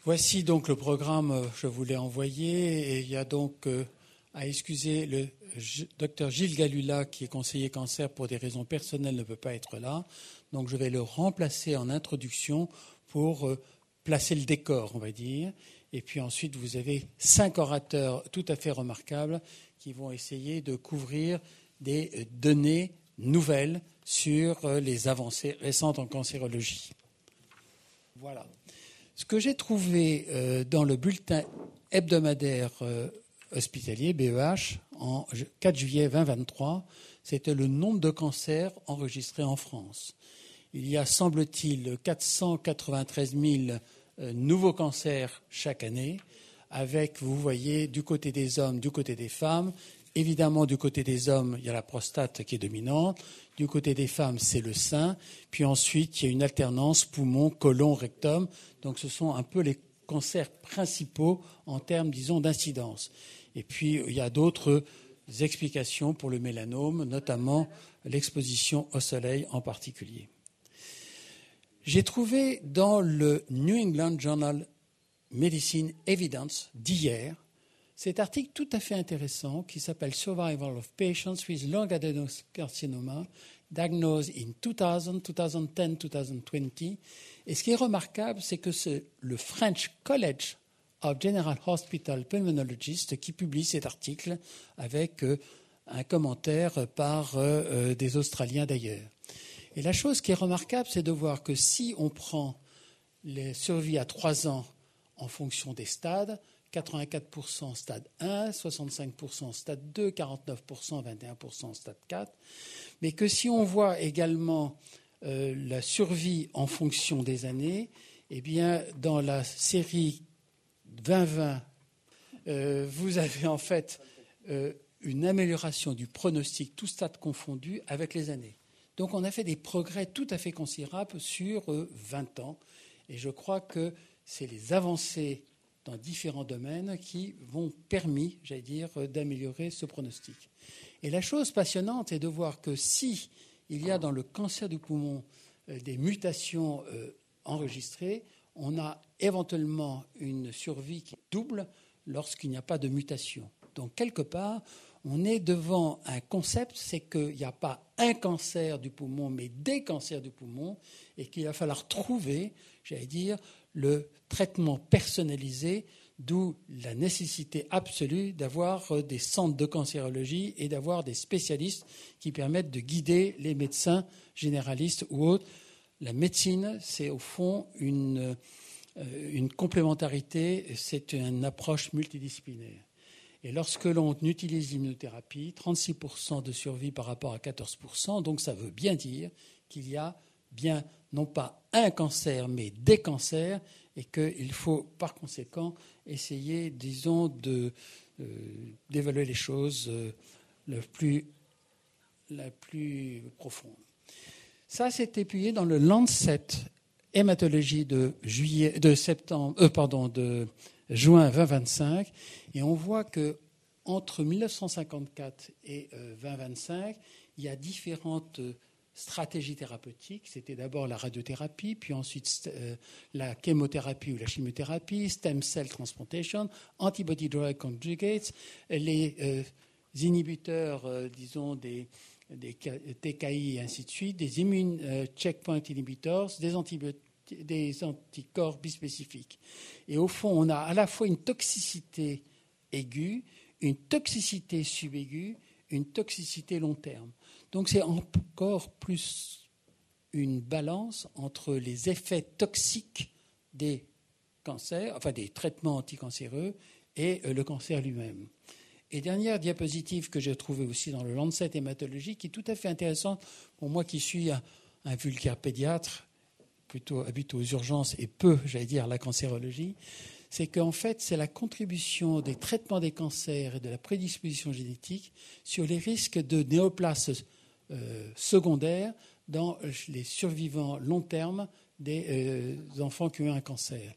Voici donc le programme, je vous l'ai envoyé, et il y a donc à excuser le docteur Gilles Galula, qui est conseiller cancer pour des raisons personnelles, ne peut pas être là. Donc je vais le remplacer en introduction pour placer le décor, on va dire. Et puis ensuite, vous avez 5 orateurs tout à fait remarquables qui vont essayer de couvrir des données nouvelles sur les avancées récentes en cancérologie. Voilà. Ce que j'ai trouvé dans le bulletin hebdomadaire hospitalier, BEH, en 4 juillet 2023, c'était le nombre de cancers enregistrés en France. Il y a, semble-t-il, 493 000 nouveaux cancers chaque année, avec, vous voyez, du côté des hommes, du côté des femmes. Évidemment, du côté des hommes, il y a la prostate qui est dominante. Du côté des femmes, c'est le sein. Puis ensuite, il y a une alternance poumon, côlon, rectum. Donc, ce sont un peu les cancers principaux en termes, disons, d'incidence. Et puis, il y a d'autres explications pour le mélanome, notamment l'exposition au soleil en particulier. J'ai trouvé dans le New England Journal Medicine Evidence d'hier cet article tout à fait intéressant qui s'appelle Survival of Patients with Lung Adenocarcinoma Diagnosed in 2000, 2010, 2020. Et ce qui est remarquable, c'est que c'est le French College of General Hospital Pulmonologists qui publie cet article avec un commentaire par des Australiens d'ailleurs. Et la chose qui est remarquable, c'est de voir que si on prend les survies à 3 ans en fonction des stades, 84% stade 1, 65% stade 2, 49%, 21% stade 4, mais que si on voit également la survie en fonction des années, eh bien, dans la série 2020, vous avez en fait une amélioration du pronostic, tout stade confondu, avec les années. Donc on a fait des progrès tout à fait considérables sur 20 ans, et je crois que c'est les avancées dans différents domaines qui vont permis, j'allais dire, d'améliorer ce pronostic. Et la chose passionnante est de voir que si il y a dans le cancer du poumon des mutations enregistrées, on a éventuellement une survie qui double lorsqu'il n'y a pas de mutation. Donc, quelque part, on est devant un concept, c'est qu'il n'y a pas un cancer du poumon, mais des cancers du poumon, et qu'il va falloir trouver, j'allais dire, le traitement personnalisé, d'où la nécessité absolue d'avoir des centres de cancérologie et d'avoir des spécialistes qui permettent de guider les médecins généralistes ou autres. La médecine, c'est au fond une complémentarité, c'est une approche multidisciplinaire. Et lorsque l'on utilise l'immunothérapie, 36% de survie par rapport à 14%, donc ça veut bien dire qu'il y a bien non pas un cancer, mais des cancers, et qu'il faut par conséquent essayer, disons, d'évaluer les choses la plus profonde. Ça, c'était publié dans le Lancet Hématologie de juin 2025, et on voit que entre 1954 et 2025, il y a différentes stratégies thérapeutiques. C'était d'abord la radiothérapie, puis ensuite la chémothérapie ou la chimiothérapie, stem cell transplantation, antibody drug conjugates, les inhibiteurs, disons, des TKI et ainsi de suite, des immune checkpoint inhibitors, des anticorps bispécifiques. Et au fond, on a à la fois une toxicité aiguë, une toxicité subaiguë, une toxicité long terme. Donc c'est encore plus une balance entre les effets toxiques des cancers, enfin des traitements anticancéreux, et le cancer lui-même. Et dernière diapositive que j'ai trouvée aussi dans le Lancet Hématologie, qui est tout à fait intéressante pour moi qui suis un vulgaire pédiatre, plutôt habite aux urgences et peu, j'allais dire, la cancérologie, c'est qu'en fait, c'est la contribution des traitements des cancers et de la prédisposition génétique sur les risques de néoplases secondaires dans les survivants long terme des enfants qui ont un cancer.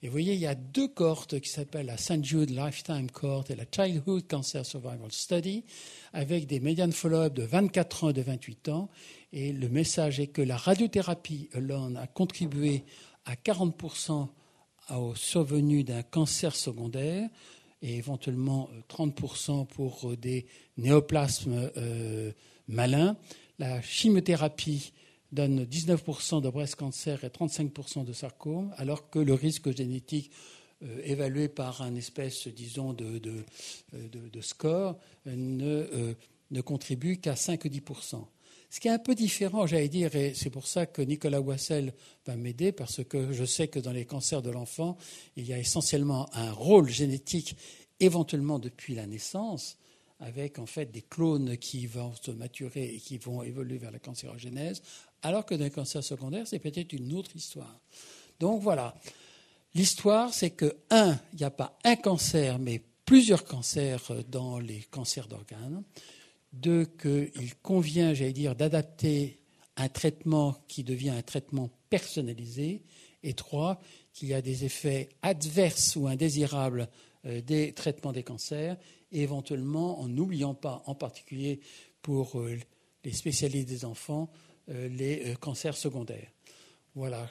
Et vous voyez, il y a 2 cohortes qui s'appellent la St. Jude Lifetime Cohort et la Childhood Cancer Survival Study, avec des median follow-up de 24 ans et de 28 ans. Et le message est que la radiothérapie alone a contribué à 40% au survenu d'un cancer secondaire et éventuellement 30% pour des néoplasmes malins. La chimiothérapie donne 19% de breast cancer et 35% de sarcome, alors que le risque génétique évalué par un espèce, disons, de score ne contribue qu'à 5-10%. Ce qui est un peu différent, j'allais dire, et c'est pour ça que Nicolas Wassel va m'aider, parce que je sais que dans les cancers de l'enfant, il y a essentiellement un rôle génétique, éventuellement depuis la naissance, avec en fait des clones qui vont se maturer et qui vont évoluer vers la cancérogénèse, alors que dans les cancers secondaires, c'est peut-être une autre histoire. Donc voilà. L'histoire, c'est que, il n'y a pas un cancer, mais plusieurs cancers dans les cancers d'organes. 2, qu'il convient, j'allais dire, d'adapter un traitement qui devient un traitement personnalisé. Et 3, qu'il y a des effets adverses ou indésirables des traitements des cancers, et éventuellement, en n'oubliant pas, en particulier pour les spécialistes des enfants, les cancers secondaires. Voilà.